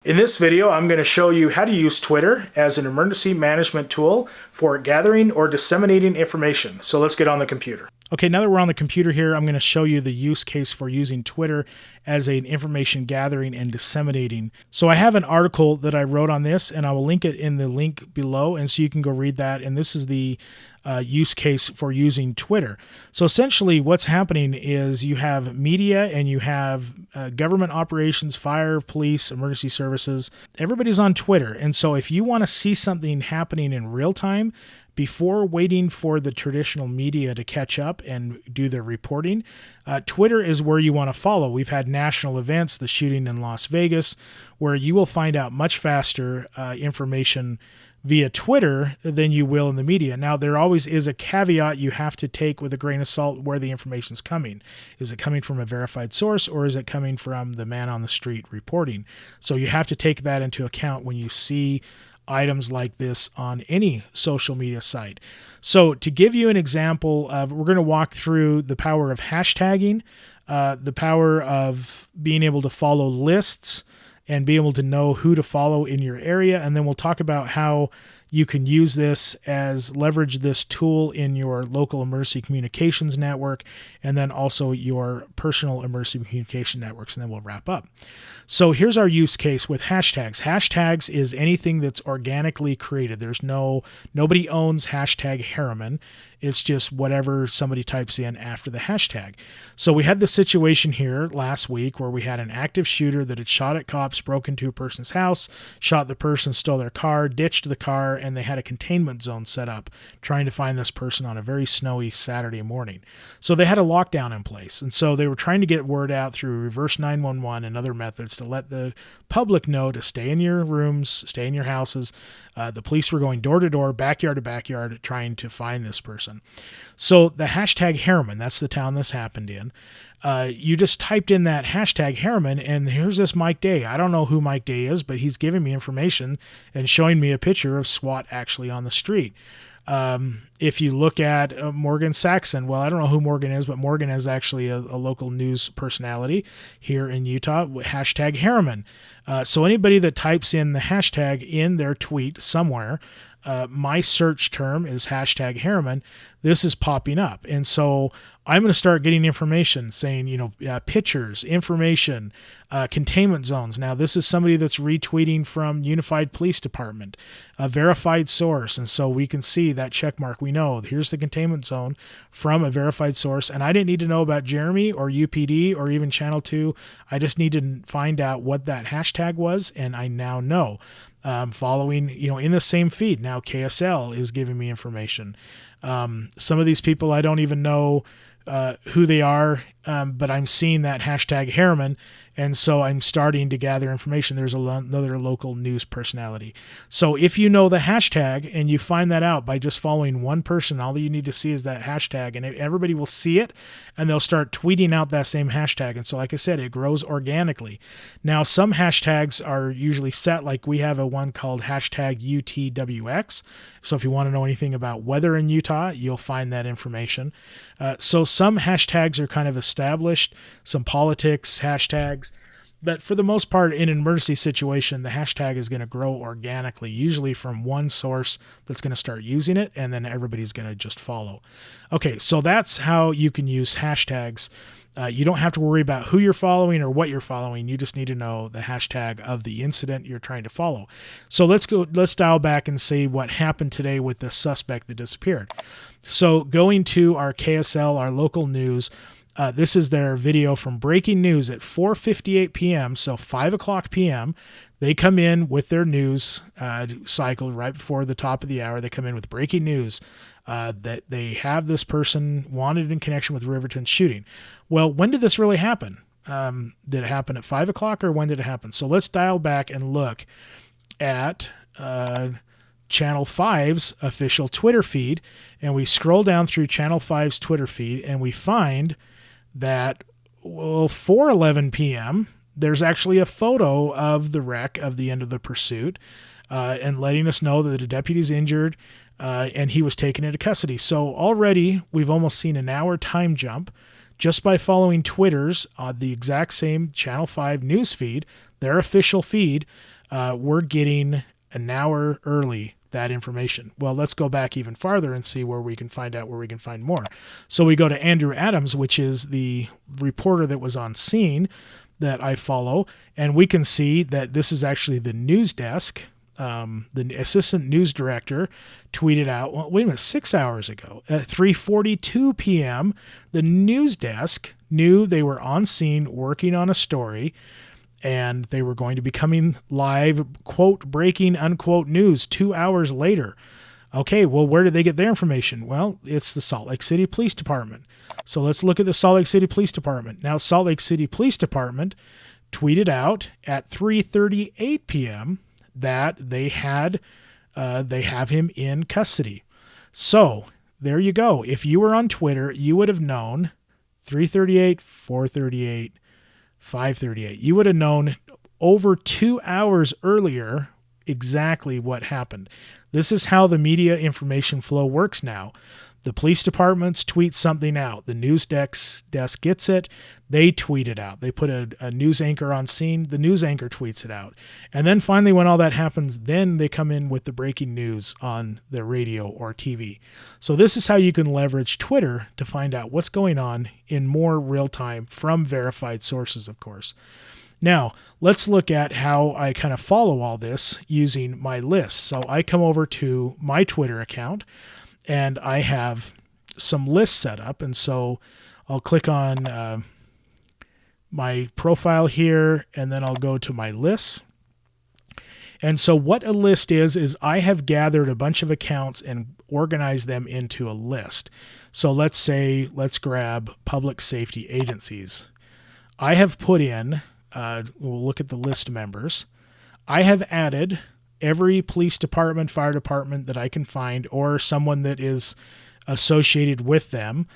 In this video, I'm going to show you how to use Twitter as an emergency management tool for gathering or disseminating information. So let's get on the computer. Okay, now that we're on the computer here, I'm going to show you the use case for using Twitter as an information gathering and disseminating. So I have an article that I wrote on this, and I will link it in the link below, and so you can go read that. And this is the use case for using Twitter. So essentially what's happening is you have media and you have government operations, fire, police, emergency services. Everybody's on Twitter. And so if you want to see something happening in real time, before waiting for the traditional media to catch up and do their reporting, Twitter is where you want to follow. We've had national events, the shooting in Las Vegas, where you will find out much faster information via Twitter than you will in the media. Now, there always is a caveat you have to take with a grain of salt where the information is coming. Is it coming from a verified source, or is it coming from the man on the street reporting? So you have to take that into account when you see items like this on any social media site. So to give you an example of, we're going to walk through the power of hashtagging, the power of being able to follow lists and be able to know who to follow in your area. And then we'll talk about how you can use this as leverage this tool in your local emergency communications network, and then also your personal emergency communication networks, and then we'll wrap up. So here's our use case with hashtags. Hashtags is anything that's organically created. Nobody owns hashtag Harriman. It's just whatever somebody types in after the hashtag. So we had this situation here last week where we had an active shooter that had shot at cops, broke into a person's house, shot the person, stole their car, ditched the car, and they had a containment zone set up trying to find this person on a very snowy Saturday morning. So they had a lockdown in place. And so they were trying to get word out through reverse 911 and other methods to let the public know to stay in your rooms, stay in your houses. The police were going door to door, backyard to backyard, trying to find this person. So the hashtag Harriman, that's the town this happened in. You just typed in that hashtag Harriman, and here's this Mike Day. I don't know who Mike Day is, but he's giving me information and showing me a picture of SWAT actually on the street. If you look at Morgan Saxon, well, I don't know who Morgan is, but Morgan is actually a local news personality here in Utah, hashtag Harriman. So anybody that types in the hashtag in their tweet somewhere, my search term is hashtag Harriman, this is popping up. And so I'm going to start getting information saying, pictures, information, containment zones. Now, this is somebody that's retweeting from Unified Police Department, a verified source. And so we can see that check mark. We know here's the containment zone from a verified source. And I didn't need to know about Jeremy or UPD or even Channel 2. I just need to find out what that hashtag was. And I now know. Following, in the same feed. Now KSL is giving me information. Some of these people, I don't even know who they are, but I'm seeing that hashtag Harriman, and so I'm starting to gather information. There's another local news personality. So if you know the hashtag and you find that out by just following one person, all that you need to see is that hashtag, and everybody will see it, and they'll start tweeting out that same hashtag. And so, like I said, it grows organically. Now, some hashtags are usually set, like we have a one called hashtag UTWX. So if you want to know anything about weather in Utah, you'll find that information. So some hashtags are kind of established, some politics hashtags. But for the most part, in an emergency situation, the hashtag is going to grow organically, usually from one source that's going to start using it, and then everybody's going to just follow. Okay, so that's how you can use hashtags. You don't have to worry about who you're following or what you're following. You just need to know the hashtag of the incident you're trying to follow. So let's dial back and see what happened today with the suspect that disappeared. So going to our KSL, our local news, this is their video from breaking news at 4:58 p.m., so 5 o'clock p.m. They come in with their news cycle right before the top of the hour. They come in with breaking news that they have this person wanted in connection with Riverton shooting. Well, when did this really happen? Did it happen at 5 o'clock, or when did it happen? So let's dial back and look at Channel 5's official Twitter feed, and we scroll down through Channel 5's Twitter feed, and we find that 4:11 p.m. there's actually a photo of the wreck of the end of the pursuit, and letting us know that the deputy's injured, and he was taken into custody. So already we've almost seen an hour time jump just by following Twitter's the exact same Channel 5 news feed their official feed, we're getting an hour early that information. Well, let's go back even farther and see where we can find out where we can find more. So we go to Andrew Adams, which is the reporter that was on scene that I follow, and we can see that this is actually the news desk. The assistant news director tweeted out, well, wait a minute, 6 hours ago at 3:42 p.m., the news desk knew they were on scene working on a story, and they were going to be coming live, quote, breaking, unquote, news 2 hours later. Okay, well, where did they get their information? Well, it's the Salt Lake City Police Department. So let's look at the Salt Lake City Police Department. Now, Salt Lake City Police Department tweeted out at 3:38 p.m. that they have him in custody. So there you go. If you were on Twitter, you would have known 3:38, 4:38, 5:38. You would have known over 2 hours earlier exactly what happened. This is how the media information flow works now. The police departments tweet something out. The news desk gets it. They tweet it out. They put a news anchor on scene. The news anchor tweets it out. And then finally, when all that happens, then they come in with the breaking news on the radio or TV. So this is how you can leverage Twitter to find out what's going on in more real time from verified sources, of course. Now, let's look at how I kind of follow all this using my list. So I come over to my Twitter account, and I have some lists set up. And so I'll click on my profile here, and then I'll go to my lists. And so what a list is I have gathered a bunch of accounts and organized them into a list. So let's grab public safety agencies. I have put in, we'll look at the list members. I have added every police department, fire department that I can find, or someone that is associated with them,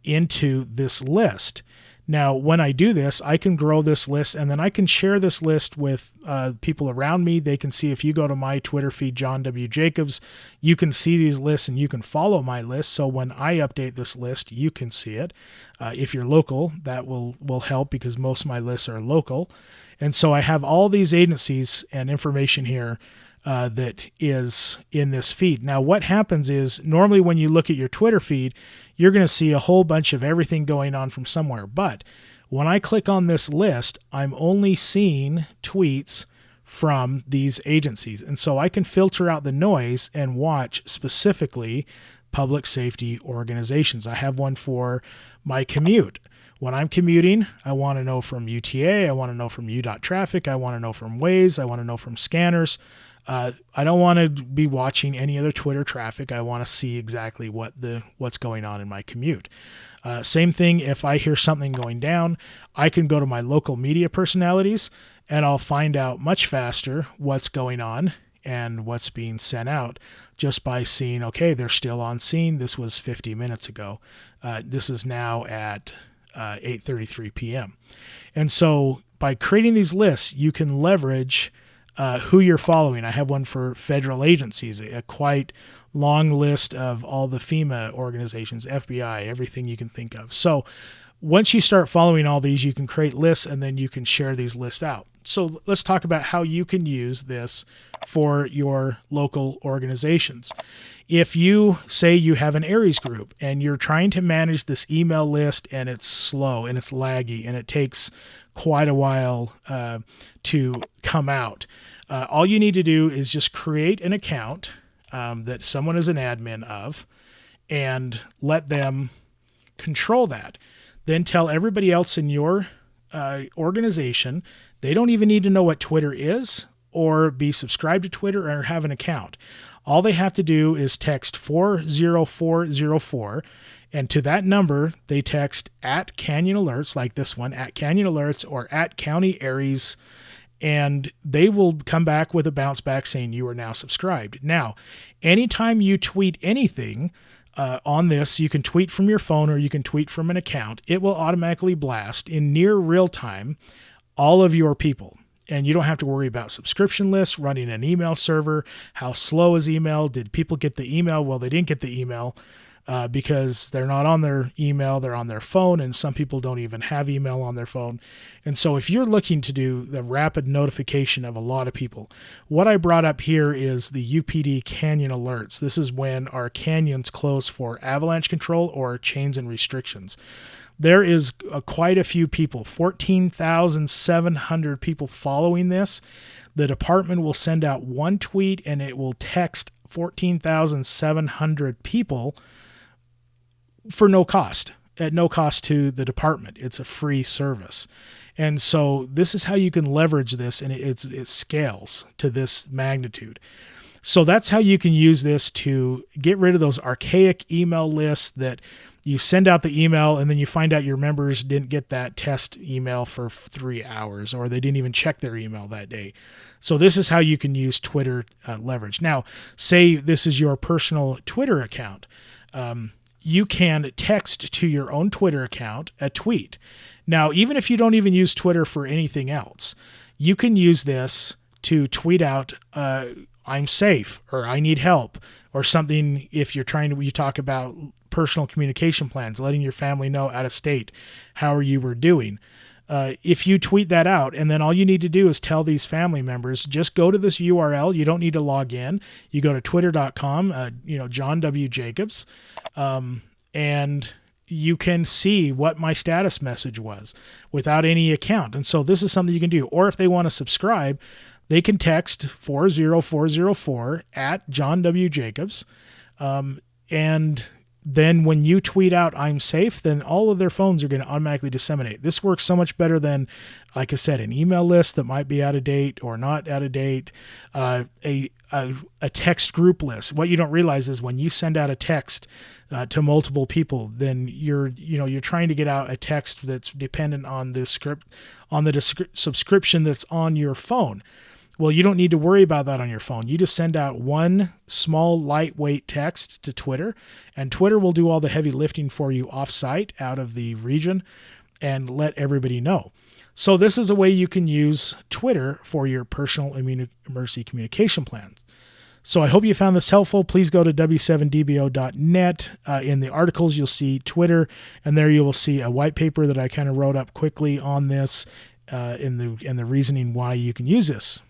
into this list. Now, when I do this, I can grow this list, and then I can share this list with people around me. They can see, if you go to my Twitter feed, John W. Jacobs, you can see these lists and you can follow my list. So when I update this list, you can see it. If you're local, that will help, because most of my lists are local. And so I have all these agencies and information here that is in this feed. Now, what happens is, normally when you look at your Twitter feed, you're going to see a whole bunch of everything going on from somewhere. But when I click on this list, I'm only seeing tweets from these agencies. And so I can filter out the noise and watch specifically public safety organizations. I have one for my commute. When I'm commuting, I want to know from UTA, I want to know from U.Traffic, I want to know from Waze, I want to know from scanners. I don't want to be watching any other Twitter traffic. I want to see exactly what's going on in my commute. Same thing, if I hear something going down, I can go to my local media personalities and I'll find out much faster what's going on and what's being sent out just by seeing, okay, they're still on scene. This was 50 minutes ago. This is now at 8:33 p.m. And so by creating these lists, you can leverage who you're following. I have one for federal agencies, a quite long list of all the FEMA organizations, FBI, everything you can think of. So once you start following all these, you can create lists, and then you can share these lists out. So let's talk about how you can use this for your local organizations. If you say you have an Aries group and you're trying to manage this email list, and it's slow and it's laggy and it takes quite a while to come out, all you need to do is just create an account that someone is an admin of and let them control that. Then tell everybody else in your organization, they don't even need to know what Twitter is or be subscribed to Twitter or have an account. All they have to do is text 40404, and to that number, they text at Canyon Alerts, like this one, at Canyon Alerts or at County Aries, and they will come back with a bounce back saying you are now subscribed. Now, anytime you tweet anything on this, you can tweet from your phone or you can tweet from an account. It will automatically blast in near real time all of your people. And you don't have to worry about subscription lists, running an email server, how slow is email, did people get the email? Well, they didn't get the email. because they're not on their email, they're on their phone, and some people don't even have email on their phone. And so if you're looking to do the rapid notification of a lot of people, what I brought up here is the UPD canyon alerts. This is when our canyons close for avalanche control or chains and restrictions. There is quite a few people, 14,700 people following this. The department will send out one tweet and it will text 14,700 people for no cost, at no cost to the department. It's a free service. And so this is how you can leverage this, and it scales to this magnitude. So that's how you can use this to get rid of those archaic email lists that you send out the email and then you find out your members didn't get that test email for 3 hours, or they didn't even check their email that day. So this is how you can use Twitter leverage. Now, say this is your personal Twitter account. You can text to your own Twitter account a tweet. Now, even if you don't even use Twitter for anything else, you can use this to tweet out, I'm safe, or I need help, or something. If you're you talk about personal communication plans, letting your family know out of state how you were doing. If you tweet that out, and then all you need to do is tell these family members, just go to this URL. You don't need to log in. You go to twitter.com, John W. Jacobs, and you can see what my status message was without any account. And so this is something you can do. Or if they want to subscribe, they can text 40404 at John W. Jacobs. And then when you tweet out, I'm safe, then all of their phones are going to automatically disseminate. This works so much better than, like I said, an email list that might be out of date or not out of date, a text group list. What you don't realize is when you send out a text to multiple people, then you're trying to get out a text that's dependent on the subscription that's on your phone. Well, you don't need to worry about that on your phone. You just send out one small, lightweight text to Twitter, and Twitter will do all the heavy lifting for you off-site, out of the region, and let everybody know. So this is a way you can use Twitter for your personal emergency communication plans. So I hope you found this helpful. Please go to w7dbo.net. In the articles, you'll see Twitter, and there you will see a white paper that I kind of wrote up quickly on this and the reasoning why you can use this.